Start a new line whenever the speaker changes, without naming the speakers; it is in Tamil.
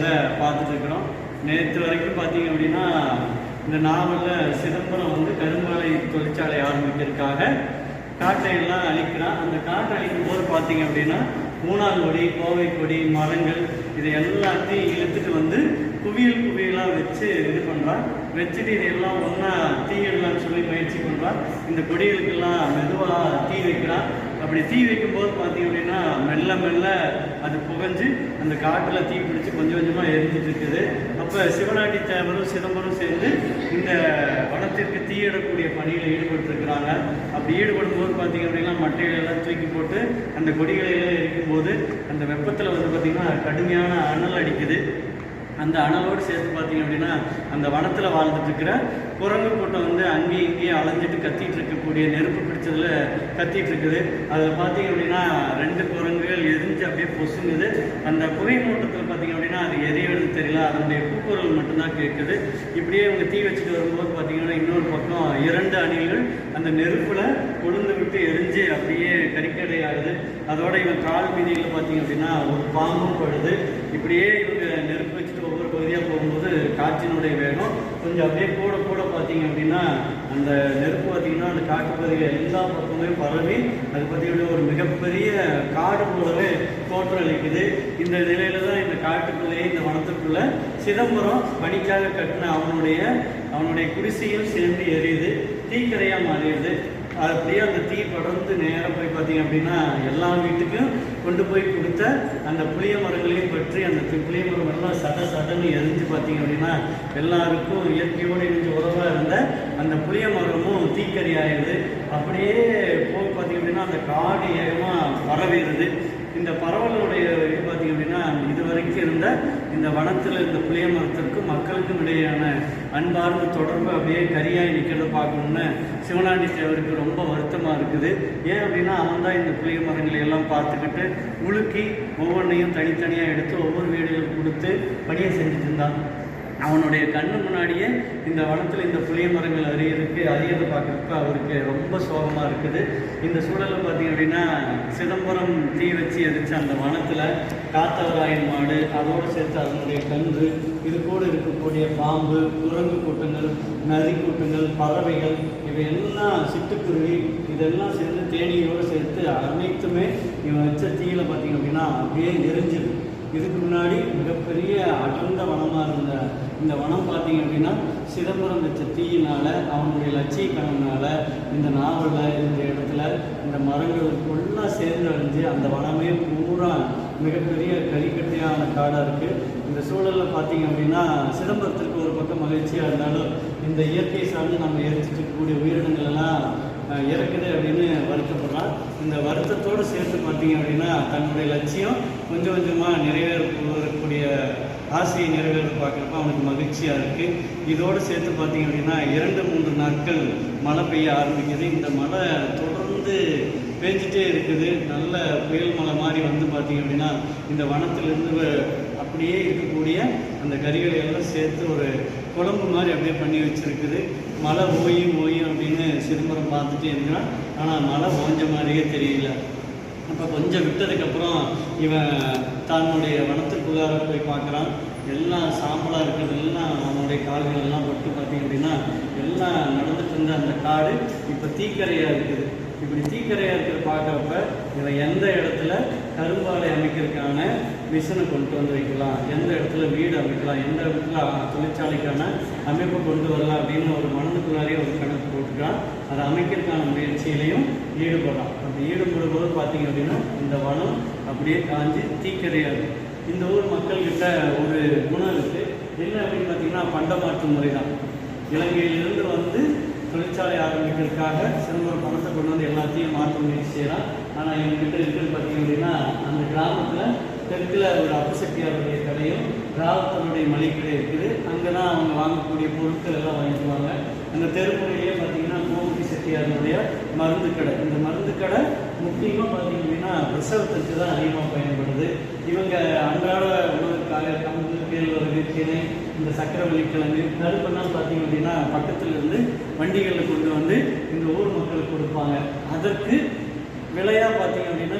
அப்படிங்கிறத பார்த்துட்டு இருக்கிறோம். நேற்று வரைக்கும் பார்த்தீங்க அப்படின்னா இந்த நாவலில் சிதம்பரம் வந்து கரும்பாலை தொழிற்சாலை ஆரம்பிக்கிறதுக்காக காட்டை எல்லாம் அழிக்கிறான். அந்த காட்டை அழிக்கும் போது பார்த்தீங்க அப்படின்னா மூணால் கொடி, கோவை கொடி, மரங்கள் இதை எல்லாத்தையும் இழுத்துட்டு வந்து குவியலாக வச்சு இது பண்ணுறான். வச்சுட்டு இதையெல்லாம் ஒன்றா தீயிடலான்னு சொல்லி முயற்சி பண்ணுறான். இந்த கொடிகளுக்கெல்லாம் மெதுவாக தீ வைக்கிறான். அப்படி தீ வைக்கும்போது பார்த்தீங்க அப்படின்னா மெல்ல மெல்ல அது புகஞ்சு அந்த காட்டில் தீ பிடிச்சி கொஞ்சம் கொஞ்சமாக எரிஞ்சிட்டு இருக்குது. அப்போ சிவநாட்டி தேவரும் சிதம்பரம் சேர்ந்து இந்த வனத்திற்கு தீயிடக்கூடிய பணியில் ஈடுபட்டுருக்கிறாங்க. அப்படி ஈடுபடும் போது பார்த்தீங்க அப்படின்னா மட்டைகளெல்லாம் தூக்கி போட்டு அந்த கொடிகளில் இருக்கும்போது அந்த வெப்பத்தில் வந்து பார்த்திங்கன்னா கடுமையான அனல் அடிக்குது. அந்த அனலோடு சேர்த்து பார்த்தீங்க அப்படின்னா அந்த வனத்தில் வாழ்ந்துட்டு இருக்கிற குரங்கு கூட்டம் வந்து அங்கேயும் இங்கேயும் அலைஞ்சிட்டு கத்திட்டு இருக்கக்கூடிய நெருப்பு பிடிச்சதில் கத்திட்டு இருக்குது. அதில் பார்த்தீங்க அப்படின்னா 2 குரங்குகள் எரிஞ்சு அப்படியே பொசுங்குது. அந்த புகை மூட்டத்தில் பார்த்தீங்க அப்படின்னா அது எரியறது தெரியல, அதனுடைய கூக்குரல் மட்டும்தான் கேட்குது. இப்படியே இவங்க தீ வச்சுட்டு வரும்போது பார்த்தீங்கன்னா இன்னொரு பக்கம் 2 அணில்கள் அந்த நெருப்பில் கொழுந்து விட்டு எரிஞ்சு அப்படியே கறிக்கடை ஆகுது. அதோட இவன் கால் மீதியில் பார்த்தீங்க அப்படின்னா ஒரு பாம்பும் படுது. இப்படியே இவங்க நெருப்பு வச்சுட்டு ஒவ்வொரு பகுதியாக போகும்போது காற்றினுடைய வேகம் கொஞ்சம் அப்படியே கூட பார்த்தீங்க அப்படின்னா அந்த நெருப்பு பார்த்தீங்கன்னா அந்த காட்டு பகுதியில் எல்லா பக்கமே பரவி அது பார்த்தீங்கன்னா ஒரு மிகப்பெரிய காடு போலவே தோற்றளிக்குது. இந்த நிலையில தான் இந்த காட்டுக்குள்ளேயே இந்த வனத்துக்குள்ளே சிதம்பரம் பணிக்காக கட்டின அவனுடைய குடிசையும் சேர்ந்து எரியுது, தீக்கரையாக மாறிடுது. அப்படியே அந்த தீ படர்ந்து நேரம் போய் பார்த்தீங்க அப்படின்னா எல்லா வீட்டுக்கும் கொண்டு போய் கொடுத்த அந்த புளிய மரங்களையும் பற்றி அந்த புளிய மரம் எல்லாம் சடன்னு எரிஞ்சு பார்த்தீங்க அப்படின்னா எல்லாருக்கும் இயற்கையோடு இணைஞ்சு உறவாக இருந்த அந்த புளிய மரமும் தீக்கறி ஆயிடுது. அப்படியே போய் பார்த்தீங்க அப்படின்னா அந்த காடு ஏகமாக பரவிடுது. இந்த பரவலுடைய இது பார்த்தீங்க அப்படின்னா இது வரைக்கும் இருந்த இந்த வனத்தில் இருந்த புளிய மரத்திற்கும் மக்களுக்கும் இடையான அன்பார்ந்த தொடர்பு அப்படியே கரியாய் நிற்கிறத பார்க்கணுன்னு சிவநாட்டி தேவருக்கு ரொம்ப வருத்தமாக இருக்குது. ஏன் அப்படின்னா அவன் தான் இந்த புளிய மரங்களை எல்லாம் பார்த்துக்கிட்டு உலுக்கி ஒவ்வொன்றையும் தனித்தனியாக எடுத்து ஒவ்வொரு வீடுகளுக்கு கொடுத்து பணியை செஞ்சுட்டு இருந்தான். அவனுடைய கண்ணு முன்னாடியே இந்த வனத்தில் இந்த புளிய மரங்கள் அறியதை பார்க்குறப்ப அவருக்கு ரொம்ப சோகமாக இருக்குது. இந்த சூழலில் பார்த்தீங்க அப்படின்னா சிதம்பரம் தீ வச்சு எரிச்ச அந்த வனத்தில் காத்தவராயன் மாடு, அதோடு சேர்த்து அதனுடைய கன்று, இது கூட இருக்கக்கூடிய பாம்பு, குரங்கு கூட்டங்கள், நரி கூட்டங்கள், பறவைகள், இவையெல்லாம் சிட்டுக்குருவி இதெல்லாம் சேர்ந்து தேனியோடு சேர்த்து அனைத்துமே இவன் வச்ச தீயில் பார்த்தீங்க அப்படின்னா அப்படியே எரிஞ்சிது. இதுக்கு முன்னாடி மிகப்பெரிய அடர்ந்த வனமாக இருந்த இந்த வனம் பார்த்தீங்க அப்படின்னா சிதம்பரம் வச்ச தீயினால் அவனுடைய லட்சிய கனவுனால இந்த நாவலில் இந்த இடத்துல இந்த மரங்கள் ஃபுல்லாக சேர்ந்து அழிஞ்சு அந்த வனமே பூரா மிகப்பெரிய கறிக்கட்டையான காடாக இருக்குது. இந்த சூழலில் பார்த்தீங்க அப்படின்னா சிதம்பரத்திற்கு ஒரு பக்கம் மகிழ்ச்சியாக இருந்தாலும் இந்த இயற்கை சார்ந்து நம்ம எரிச்சிட்டு இருக்கக்கூடிய உயிரினங்கள் எல்லாம் இறக்குது அப்படின்னு வருத்தப்படுறான். இந்த வருத்தத்தோடு சேர்த்து பார்த்தீங்க அப்படின்னா தன்னுடைய லட்சியம் கொஞ்சம் கொஞ்சமாக நிறைவேறக்கூடிய ஆசையை நிறைவேற பார்க்குறப்ப அவனுக்கு மகிழ்ச்சியாக இருக்குது. இதோடு சேர்த்து பார்த்தீங்க அப்படின்னா 2-3 நாட்கள் மழை பெய்ய ஆரம்பிக்குது. இந்த மழை தொடர்ந்து பேஞ்சிட்டே இருக்குது. நல்ல புயல் மழை மாதிரி வந்து பார்த்தீங்க அப்படின்னா இந்த வனத்திலிருந்து அப்படியே இருக்கக்கூடிய அந்த கறிகளை எல்லாம் சேர்த்து ஒரு குழம்பு மாதிரி அப்படியே பண்ணி வச்சுருக்குது. மழை ஓயும் அப்படின்னு சிதம்பரம் பார்த்துட்டே இருந்தான். ஆனால் மழை ஓஞ்ச மாதிரியே தெரியல. அப்போ கொஞ்சம் விட்டதுக்கப்புறம் இவன் தன்னுடைய வனத்துக்குள்ளார போய் பார்க்குறான். எல்லாம் சாம்பலாக இருக்கிறதெல்லாம் அவனுடைய கால்கள் எல்லாம் பட்டு பார்த்தீங்க அப்படின்னா எல்லாம் நடந்துட்டு இருந்த அந்த காடு இப்போ தீக்கரையாக இருக்குது. இப்படி தீக்கரையாக இருக்கிற பார்க்குறப்ப இவன் எந்த இடத்துல கரும்பாலை அமைக்கிறதுக்கான மிஷினை கொண்டு வந்து வைக்கலாம், எந்த இடத்துல வீடு அமைக்கலாம், எந்த இடத்துல தொழிற்சாலைக்கான அமைப்பை கொண்டு வரலாம் அப்படின்னு ஒரு மனதுக்குள்ளாரே ஒரு கணக்கு போட்டுக்கிறான். அதை அமைக்கிறதுக்கான முயற்சியிலையும் ஈடுபடலாம். அப்படி ஈடுபடும் போது பார்த்தீங்க அப்படின்னா இந்த வனம் அப்படியே காஞ்சி தீக்கரையாது. இந்த ஊர் மக்கள்கிட்ட ஒரு குணம் இருக்குது. என்ன அப்படின்னு பார்த்தீங்கன்னா பண்டமாற்று முறை தான். இலங்கையிலிருந்து வந்து தொழிற்சாலை ஆரம்பிக்கிறதுக்காக சிதம்பரம் பணத்தை கொண்டு வந்து எல்லாத்தையும் மாற்ற முயற்சி செய்கிறான். ஆனால் எங்ககிட்ட இருக்கிறது பார்த்தீங்க அப்படின்னா அந்த கிராமத்தில் தெற்கில் ஒரு அப்புசக்தியாருடைய கடையும் கிராமத்தினுடைய மளிகை கடை இருக்குது. அங்கே தான் அவங்க வாங்கக்கூடிய பொருட்கள் எல்லாம் வாங்கிக்குவாங்க. அந்த தெருமுறையிலேயே பார்த்தீங்கன்னா கோமுட்டி செட்டியாருடைய மருந்து கடை. இந்த மருந்து கடை முக்கியமாக பார்த்தீங்க அப்படின்னா பிரசவத்திற்கு தான் அதிகமாக பயன்படுது. இவங்க அன்றாட உணவுக்காக கம்பு, கேழ்வரகு, திணை, இந்த சக்கரவள்ளிக்கிழங்கு, கருப்பெல்லாம் பார்த்தீங்க அப்படின்னா பக்கத்தில் இருந்து வண்டிகளில் கொண்டு வந்து இந்த ஊர் மக்களுக்கு கொடுப்பாங்க. அதற்கு விலையாக பார்த்தீங்க அப்படின்னா